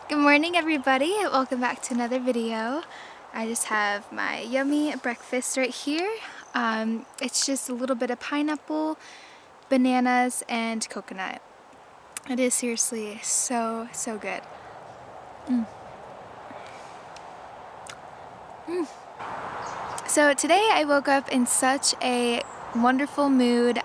Good morning, everybody. Welcome back to another video. I just have my yummy breakfast right here. It's just a little bit of pineapple, bananas, and coconut. It is seriously so good. So today I woke up in such a wonderful mood.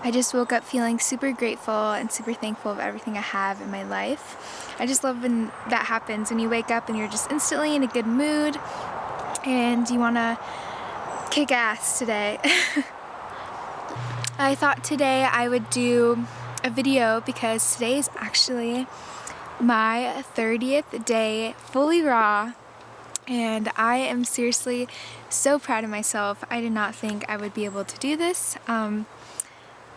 I just woke up feeling super grateful and super thankful of everything I have in my life. I just love when that happens, when you wake up and you're just instantly in a good mood and you want to kick ass today. I thought today I would do a video because today is actually my 30th day fully raw. And I am seriously so proud of myself. I did not think I would be able to do this,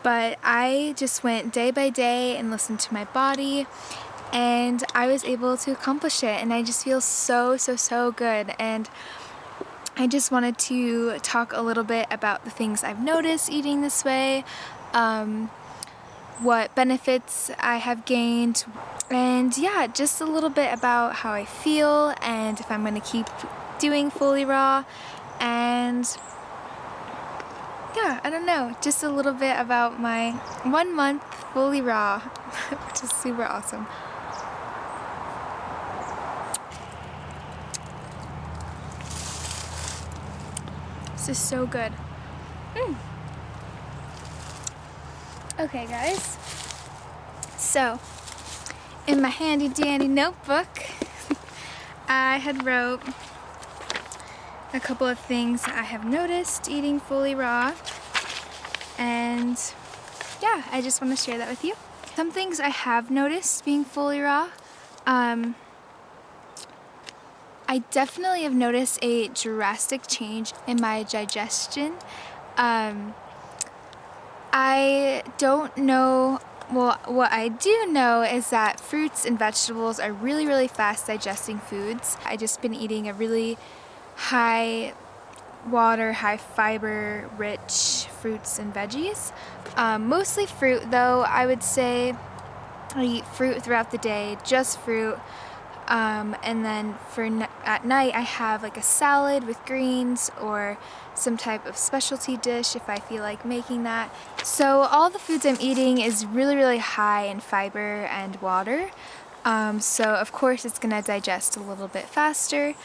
but I just went day by day and listened to my body, and I was able to accomplish it, and I just feel so good. And I just wanted to talk a little bit about the things I've noticed eating this way, what benefits I have gained, and yeah, just a little bit about how I feel and if I'm going to keep doing fully raw. And yeah, I don't know, just a little bit about my 1 month fully raw, which is super awesome. This is so good. Okay guys, so in my handy dandy notebook I had wrote a couple of things I have noticed eating fully raw, and yeah, I just want to share that with you. Some things I have noticed being fully raw, I definitely have noticed a drastic change in my digestion. I don't know, well, what I do know is that fruits and vegetables are really fast digesting foods. I just been eating a really high water, high fiber rich fruits and veggies. Mostly fruit though. I would say I eat fruit throughout the day, just fruit. And then at night I have like a salad with greens or some type of specialty dish if I feel like making that. So all the foods I'm eating is really high in fiber and water. So of course it's gonna digest a little bit faster.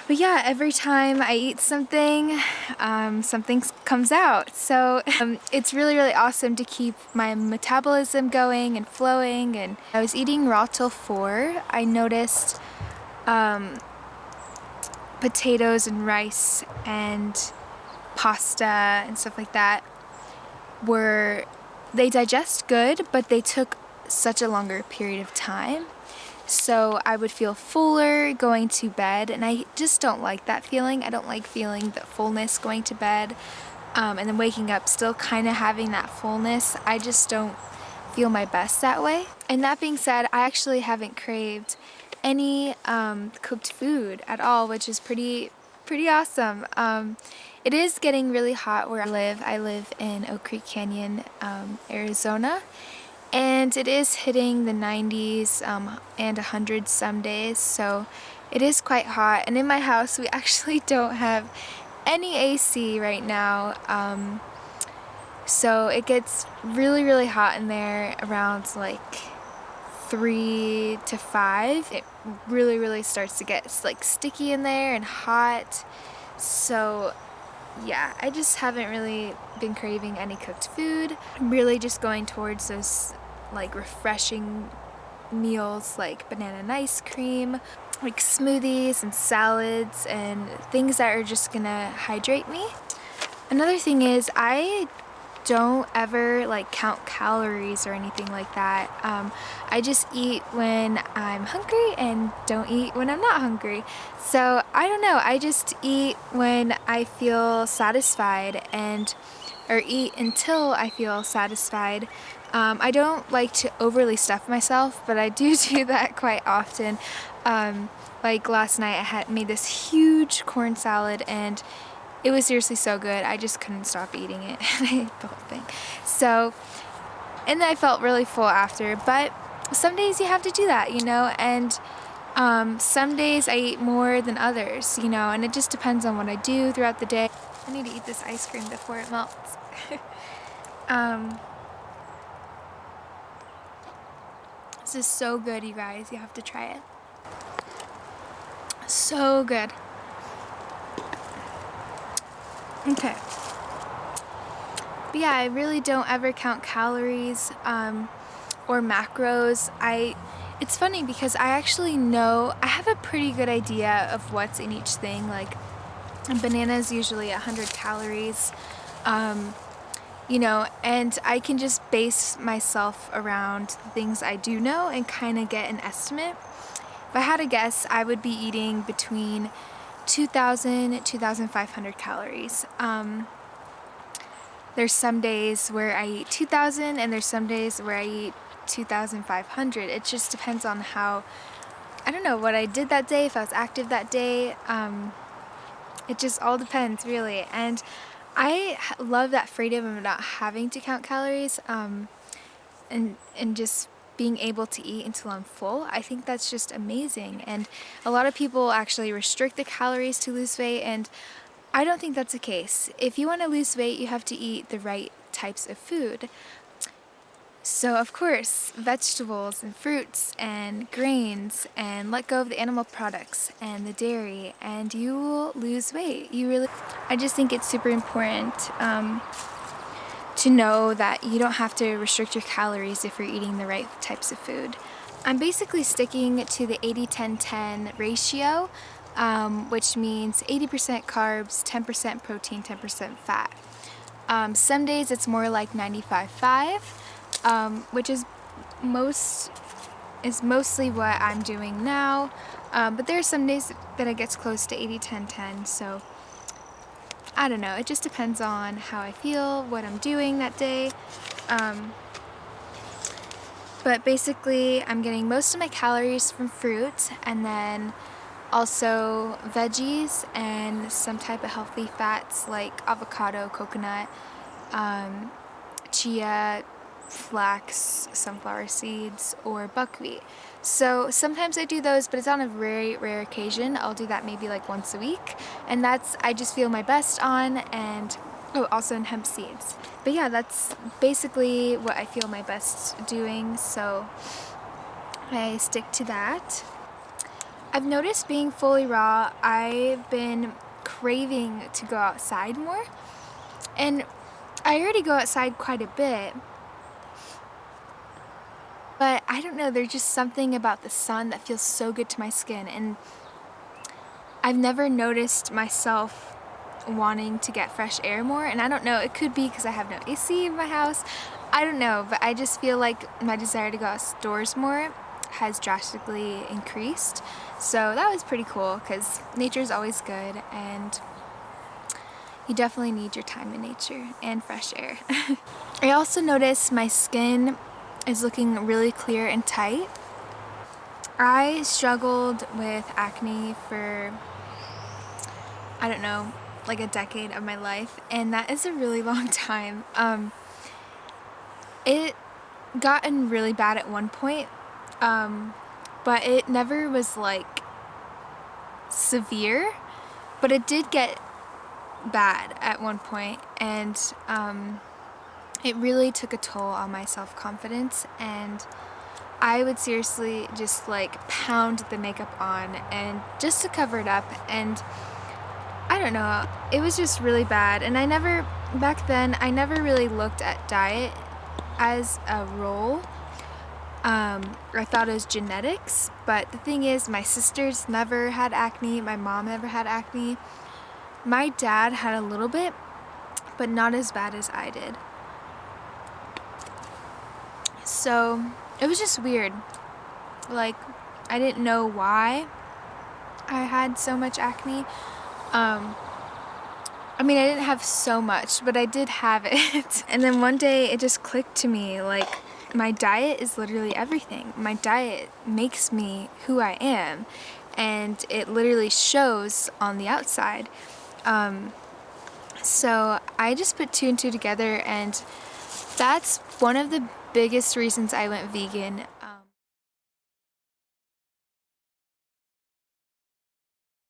But yeah, every time I eat something, something comes out. So it's really awesome to keep my metabolism going and flowing. And I was eating raw till 4. I noticed potatoes and rice and pasta and stuff like that they digest good, but they took such a longer period of time. So I would feel fuller going to bed, and I just don't like that feeling. I don't like feeling the fullness going to bed, and then waking up still kind of having that fullness. I just don't feel my best that way. And that being said, I actually haven't craved any cooked food at all, which is pretty awesome. It is getting really hot where I live. I live in Oak Creek Canyon, Arizona. And it is hitting the 90s and 100 some days, so it is quite hot. And in my house we actually don't have any AC right now, so it gets really hot in there around like 3 to 5. It really starts to get like sticky in there and hot. So yeah, I just haven't really been craving any cooked food. I'm really just going towards those like refreshing meals like banana and ice cream, like smoothies and salads and things that are just gonna hydrate me. Another thing is I don't ever like count calories or anything like that. I just eat when I'm hungry and don't eat when I'm not hungry. So I don't know, I just eat when I feel satisfied or eat until I feel satisfied. I don't like to overly stuff myself, but I do that quite often. Like last night I had made this huge corn salad and it was seriously so good. I just couldn't stop eating it and I ate the whole thing. So And then I felt really full after. But some days you have to do that, you know, and some days I eat more than others, you know, and it just depends on what I do throughout the day. I need to eat this ice cream before it melts. This is so good, you guys. You have to try it. So good. Okay. But yeah, I really don't ever count calories or macros. It's funny because I actually know, I have a pretty good idea of what's in each thing. Like a banana is usually 100 calories, you know, and I can just base myself around the things I do know and kind of get an estimate. If I had to guess, I would be eating between 2,000 and 2,500 calories. There's some days where I eat 2,000 and there's some days where I eat 2,500. It just depends on how, I don't know, what I did that day, if I was active that day. It just all depends, really. And I love that freedom of not having to count calories and just being able to eat until I'm full. I think that's just amazing. And a lot of people actually restrict the calories to lose weight, and I don't think that's the case. If you want to lose weight, you have to eat the right types of food. So of course, vegetables and fruits and grains, and let go of the animal products and the dairy, and you will lose weight. I just think it's super important to know that you don't have to restrict your calories if you're eating the right types of food. I'm basically sticking to the 80-10-10 ratio, which means 80% carbs, 10% protein, 10% fat. Some days it's more like 95-5, which is mostly what I'm doing now. But there are some days that it gets close to 80-10-10, so I don't know. It just depends on how I feel, what I'm doing that day. But basically, I'm getting most of my calories from fruit, and then also veggies and some type of healthy fats like avocado, coconut, chia, flax, sunflower seeds, or buckwheat. So sometimes I do those, but it's on a very rare occasion. I'll do that maybe like once a week, and I just feel my best on. And also in hemp seeds. But yeah, that's basically what I feel my best doing, so I stick to that. I've noticed being fully raw, I've been craving to go outside more, and I already go outside quite a bit, but I don't know, there's just something about the sun that feels so good to my skin, and I've never noticed myself wanting to get fresh air more. And I don't know, it could be because I have no AC in my house, I don't know, but I just feel like my desire to go outdoors more has drastically increased. So that was pretty cool because nature is always good, and you definitely need your time in nature and fresh air. I also noticed my skin is looking really clear and tight. I struggled with acne for, I don't know, like a decade of my life, and that is a really long time. It gotten really bad at one point, but it never was like severe, but it did get bad at one point, and it really took a toll on my self-confidence, and I would seriously just like pound the makeup on and just to cover it up, and I don't know, it was just really bad. And back then I never really looked at diet as a role. I thought it was genetics, but the thing is, my sisters never had acne, my mom never had acne. My dad had a little bit, but not as bad as I did. So it was just weird. Like, I didn't know why I had so much acne. I mean, I didn't have so much, but I did have it. And then one day it just clicked to me, like, my diet is literally everything. My diet makes me who I am, and it literally shows on the outside. So I just put two and two together, and That's one of the biggest reasons I went vegan.